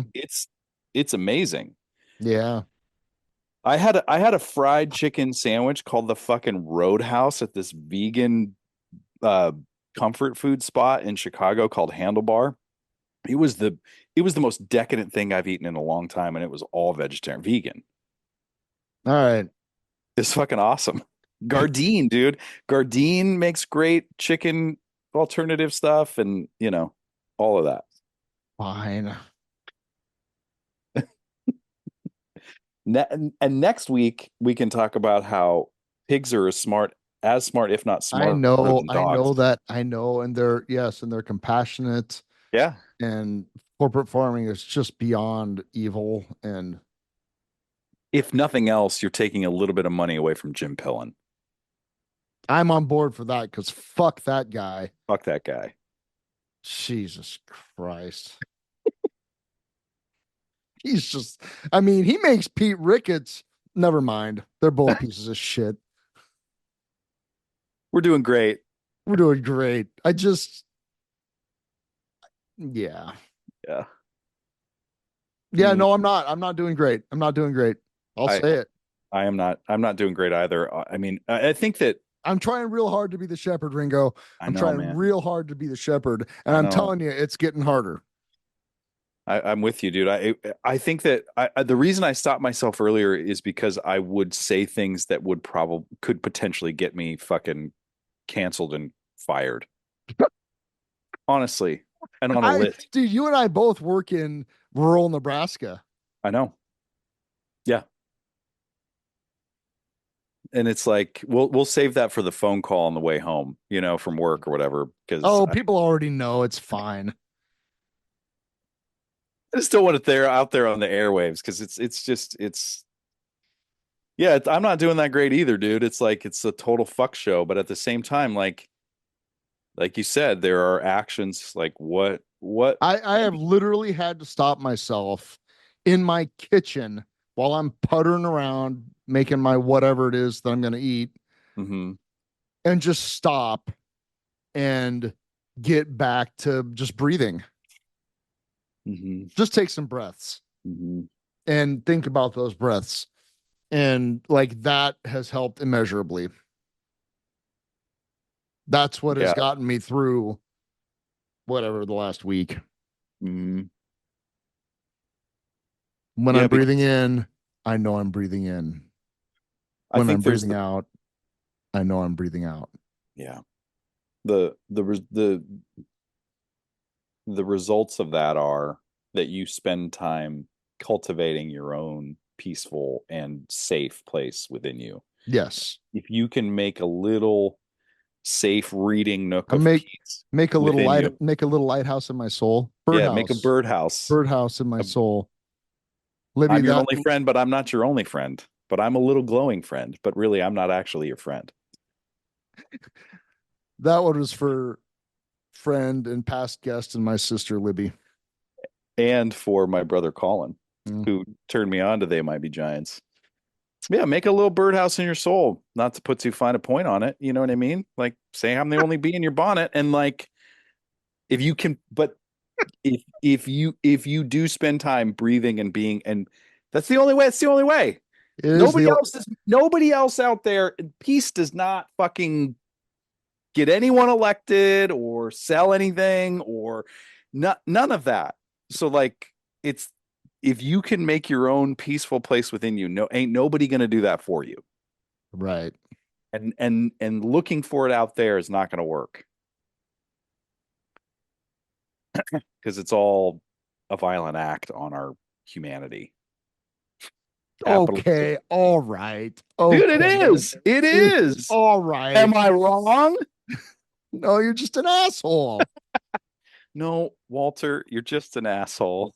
it's amazing. Yeah. I had a fried chicken sandwich called the fucking Roadhouse at this vegan uh comfort food spot in Chicago called Handlebar. It was the it was the most decadent thing I've eaten in a long time, and it was all vegetarian, vegan. All right. It's fucking awesome. Gardein, dude. Gardein makes great chicken alternative stuff, and all of that. Fine. And next week we can talk about how pigs are as smart, if not smarter than I know dogs. that. I know. And they're, yes, and they're compassionate, Yeah. and corporate farming is just beyond evil. And If nothing else, you're taking a little bit of money away from Jim Pillen. I'm on board for that because fuck that guy. Fuck that guy. Jesus Christ. He's just, I mean, he makes Pete Ricketts. Never mind. They're both pieces of shit. We're doing great. We're doing great. Yeah. Yeah. Yeah, Mm, no, I'm not. I'm not doing great. I'm not doing great. I'll I say it. I'm not doing great either. I mean, I think that I'm trying real hard to be the shepherd, Ringo. I I'm know, trying man. real hard to be the shepherd. And I I'm know. telling you, it's getting harder. I'm with you, dude. I think that the reason I stopped myself earlier is because I would say things that could potentially get me fucking canceled and fired. Honestly, and on a list. Dude, you and I both work in rural Nebraska. I know. Yeah. And it's like we'll save that for the phone call on the way home, from work or whatever, because Oh, I people already know it's fine. just don't want it there out there on the airwaves because it's yeah, I'm not doing that great either, dude. It's like it's a total fuck show, but at the same time, like you said, there are actions like what I have literally had to stop myself in my kitchen while I'm puttering around making my whatever it is that I'm going to eat hmm and just stop and get back to just breathing. hmm Just take some breaths hmm and think about those breaths. And like that has helped immeasurably. That's what has Yeah. gotten me through whatever the last week. hmm When Yeah, I'm breathing because in, I know I'm breathing in. I When think I'm there's breathing out, I know I'm breathing out. yeah, the results of that are that you spend time cultivating your own peaceful and safe place within you. Yes. If you can make a little safe reading nook I of peace within you, make a little lighthouse in my soul. yeah, make a birdhouse. Birdhouse in my A- soul. Libby, I'm your that only friend, but I'm not your only friend. But I'm a little glowing friend, but really I'm not actually your friend. that one was for friend and past guest and my sister Libby. And for my brother Colin, Mm. who turned me on to They Might Be Giants. Yeah, make a little birdhouse in your soul. Not to put too fine a point on it. You know what I mean? Like say I'm the only bee in your bonnet. And like if you can but if you do spend time breathing and being and that's the only way, it's the only way. It is the Nobody else out there. Peace does not fucking get anyone elected or sell anything or none of that. So like it's if you can make your own peaceful place within you, no ain't nobody gonna do that for you. right. And looking for it out there is not gonna work because it's all a violent act on our humanity. Capitalism. Okay. All right. Dude, it Okay. is. It is. All right. Am I wrong? No, you're just an asshole. No, Walter, you're just an asshole.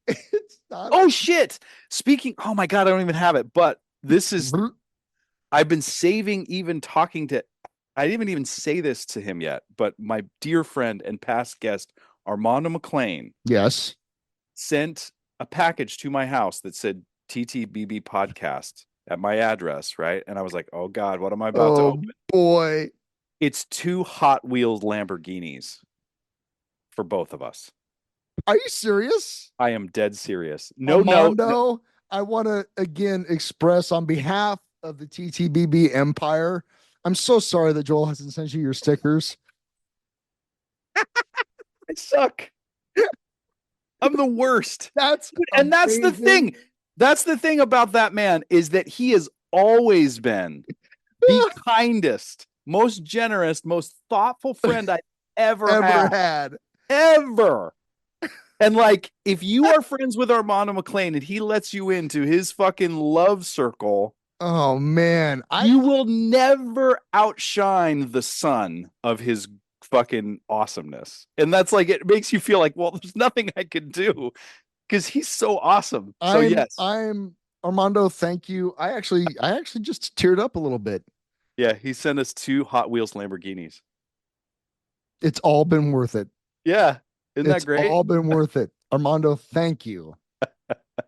It's not. Oh shit. Speaking, oh my God, I don't even have it. But this is I've been saving even talking to I didn't even say this to him yet, but my dear friend and past guest Armando McLean Yes. sent a package to my house that said TTBB podcast at my address, right? And I was like, oh God, what am I about to open? Boy. It's 2 Hot Wheels Lamborghinis for both of us. Are you serious? I am dead serious. No, I want to again express on behalf of the TTBB Empire. I'm so sorry that Joel hasn't sent you your stickers. I suck. I'm the worst. That's That's the thing. That's the thing about that man is that he has always been the kindest, most generous, most thoughtful friend I ever had. Ever. And like, if you are friends with Armando McLean and he lets you into his fucking love circle, oh man, you will never outshine the sun of his fucking awesomeness. And that's like, it makes you feel like, well, there's nothing I could do because he's so awesome. So yes, I'm Armando. Thank you. I actually just teared up a little bit. Yeah, he sent us 2 Hot Wheels Lamborghinis. It's all been worth it. Yeah. Isn't that great? It's all been worth it. Armando, thank you.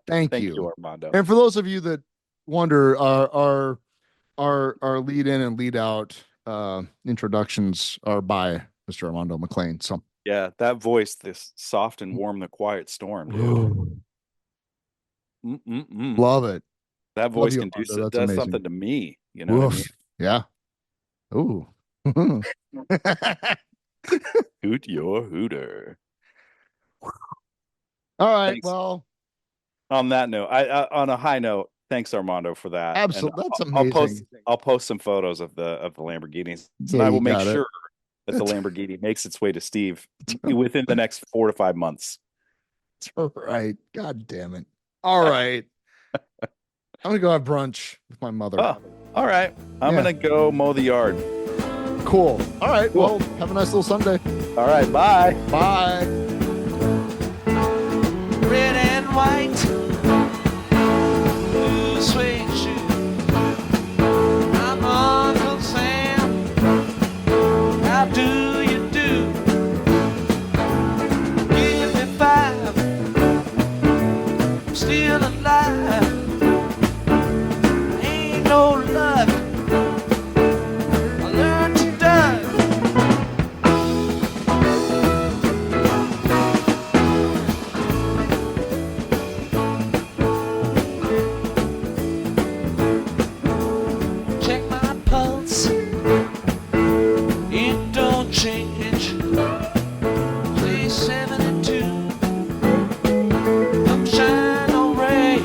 Thank you, Armando. And for those of you that wonder, our lead in and lead out introductions are by Mr. Armando McLean. So yeah, that voice, this soft and warm, the quiet storm, dude. Love it. That voice you, does amazing. something to me. You know what I mean? Yeah. Ooh. Hoot your hooter. All right. Thanks. Well, on that note, I on a high note, thanks Armando for that. Absolutely, that's amazing. I'll post some photos of the Lamborghinis, and I will make sure that the Lamborghini makes its way to Steve within the next 4 to 5 months. That's right. God damn it. All right. I'm gonna go have brunch with my mother. Oh, all right. I'm gonna go mow the yard. Cool. All right. Cool. Well, have a nice little Sunday. All right. Bye. Bye. Red and white, blue suede shoes. I'm Uncle Sam. How do you do? Give me 5. I'm still alive. Ain't no luck. I learned to duck. Check my pulse. It don't change. Please 72. Don't shine no rain.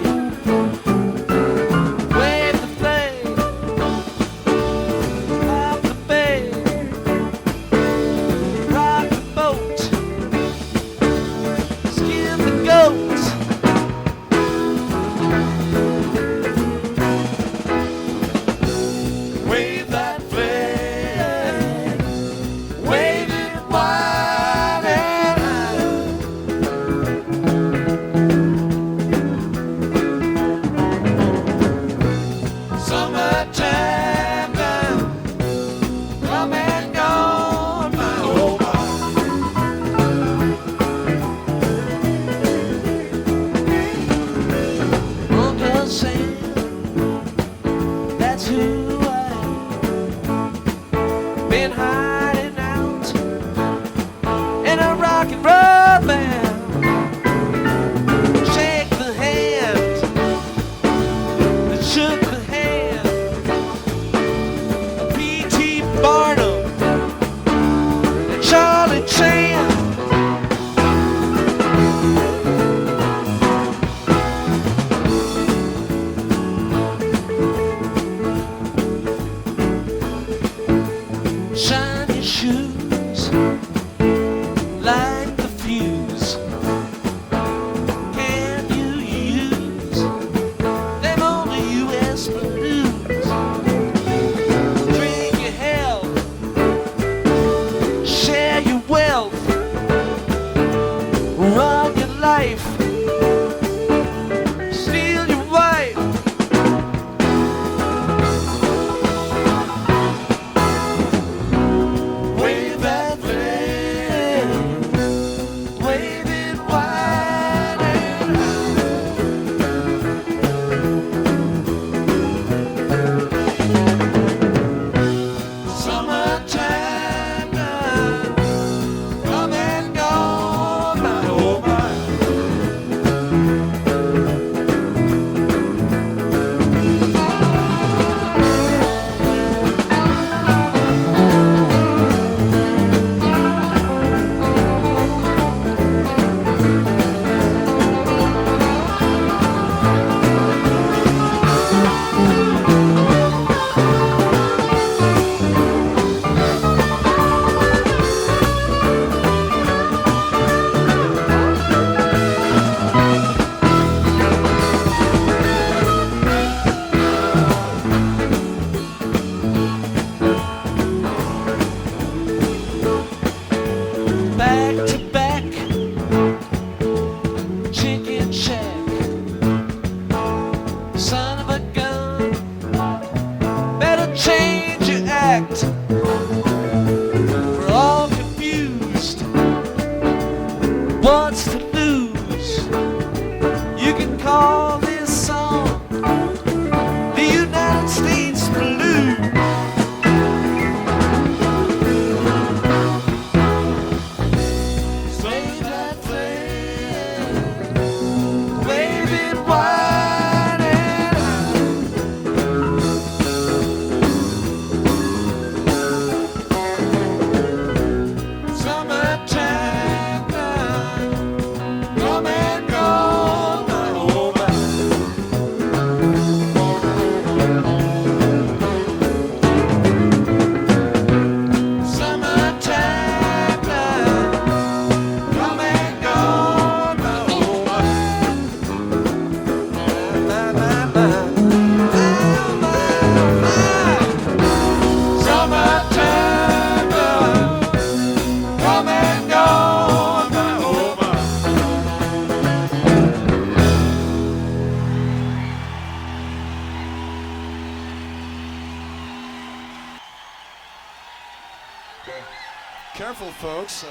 Careful, folks.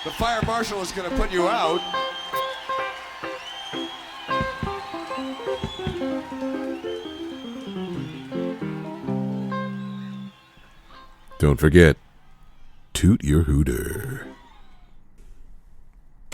The fire marshal is going to put you out. Don't forget, toot your hooter.